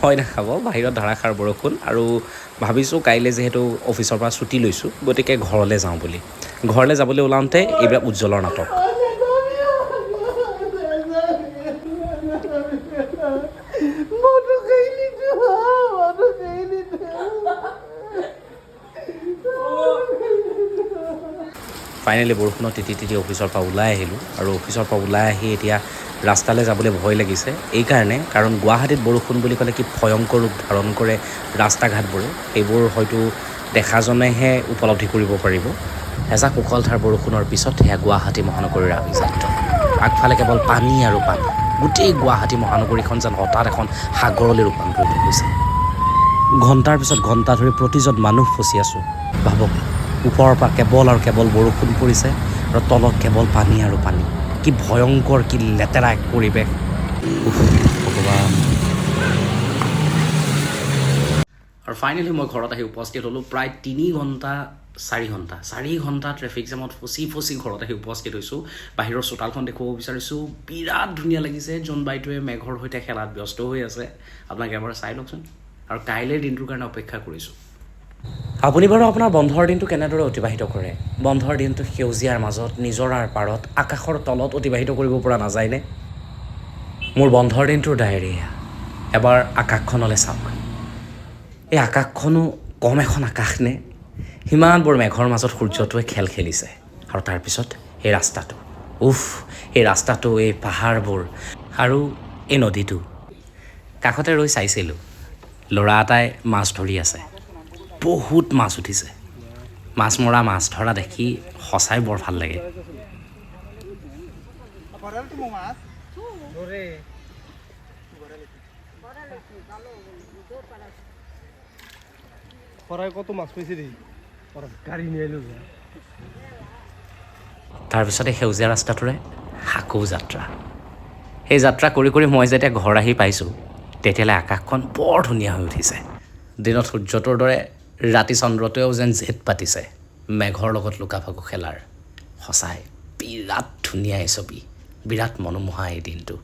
ভয় নাখাব, বাহিৰত ধাৰাসাৰ বৰষুণ আৰু ভাবিছোঁ কাইলৈ যিহেতু অফিচৰ পৰা ছুটি লৈছোঁ গতিকে ঘৰলৈ যাওঁ বুলি। ঘৰলৈ যাবলৈ ওলাওঁতে এইবিলাক উজ্জ্বলৰ নাটক। ফাইনেলি বৰষুণত তিতি তিতি অফিচৰ পৰা ওলাই আহিলোঁ আৰু অফিচৰ পৰা ওলাই আহি এতিয়া ৰাস্তালৈ যাবলৈ ভয় লাগিছে এইকাৰণে, কাৰণ গুৱাহাটীত বৰষুণ বুলি ক'লে কি ভয়ংকৰ ৰূপ ধাৰণ কৰে ৰাস্তা ঘাটবোৰে, সেইবোৰ হয়তো দেখাজনেহে উপলব্ধি কৰিব পাৰিব। এজাক মুষলধাৰ বৰষুণৰ পিছত সেয়া গুৱাহাটী মহানগৰীৰ আভিজাত্য। আগফালে কেৱল পানী আৰু পানী, গোটেই গুৱাহাটী মহানগৰীখন যেন হঠাৎ এখন সাগৰলৈ ৰূপান্তৰিত হৈছে। ঘণ্টাৰ পিছত ঘণ্টা ধৰি প্ৰতিজন মানুহ ফচি আছোঁ। ভাবক, ওপৰৰ পৰা কেৱল আৰু কেৱল বৰষুণ পৰিছে আৰু তলত কেৱল পানী আৰু পানী। কি ভয়ংকৰ, কি লেতেৰা এক পৰিৱেশ। ভগৱান। আৰু ফাইনেলি মই ঘৰত আহি উপস্থিত হ'লোঁ। প্ৰায় 4 ঘণ্টা ট্ৰেফিক জামত ফচি ঘৰত আহি উপস্থিত হৈছোঁ। বাহিৰৰ চোতালখন দেখুৱাব বিচাৰিছোঁ, বিৰাট ধুনীয়া লাগিছে। জোনবাইটোৱে মেঘৰ সৈতে খেলাত ব্যস্ত হৈ আছে, আপোনাক এবাৰ চাই লওকচোন। আৰু কাইলৈৰ দিনটোৰ কাৰণে অপেক্ষা কৰিছোঁ। আপুনি বাৰু আপোনাৰ বন্ধৰ দিনটো কেনেদৰে অতিবাহিত কৰে? বন্ধৰ দিনটো সেউজীয়াৰ মাজত, নিজৰাৰ পাৰত, আকাশৰ তলত অতিবাহিত কৰিব পৰা নাযায়নে? মোৰ বন্ধৰ দিনটোৰ ডায়েৰী এবাৰ আকাশখনলৈ চাওক। এই আকাশখনো কম এখন আকাশ নে? সিমানবোৰ মেঘৰ মাজত সূৰ্যটোৱে খেল খেলিছে। আৰু তাৰপিছত এই ৰাস্তাটো, এই ৰাস্তাটো, এই পাহাৰবোৰ আৰু এই নদীটো। কাষতে ৰৈ চাইছিলোঁ, ল'ৰা এটাই মাছ ধৰি আছে। বহুত মাছ উঠিছে। মাছ মৰা, মাছ ধৰা দেখি সঁচাই বৰ ভাল লাগে। তাৰপিছতে সেউজীয়া ৰাস্তাটোৰে আকৌ যাত্ৰা। সেই যাত্ৰা কৰি কৰি মই যেতিয়া ঘৰ আহি পাইছোঁ, তেতিয়ালৈ আকাশখন বৰ ধুনীয়া হৈ উঠিছে। দিনত সূৰ্যটোৰ দৰে ৰাতি চন্দ্ৰটোৱেও যেন জেদ পাতিছে মেঘৰ লগত লুকা-ভাকু খেলাৰ। সঁচাই বিৰাট ধুনীয়া এই ছবি, বিৰাট মনোমোহা এই দিনটো।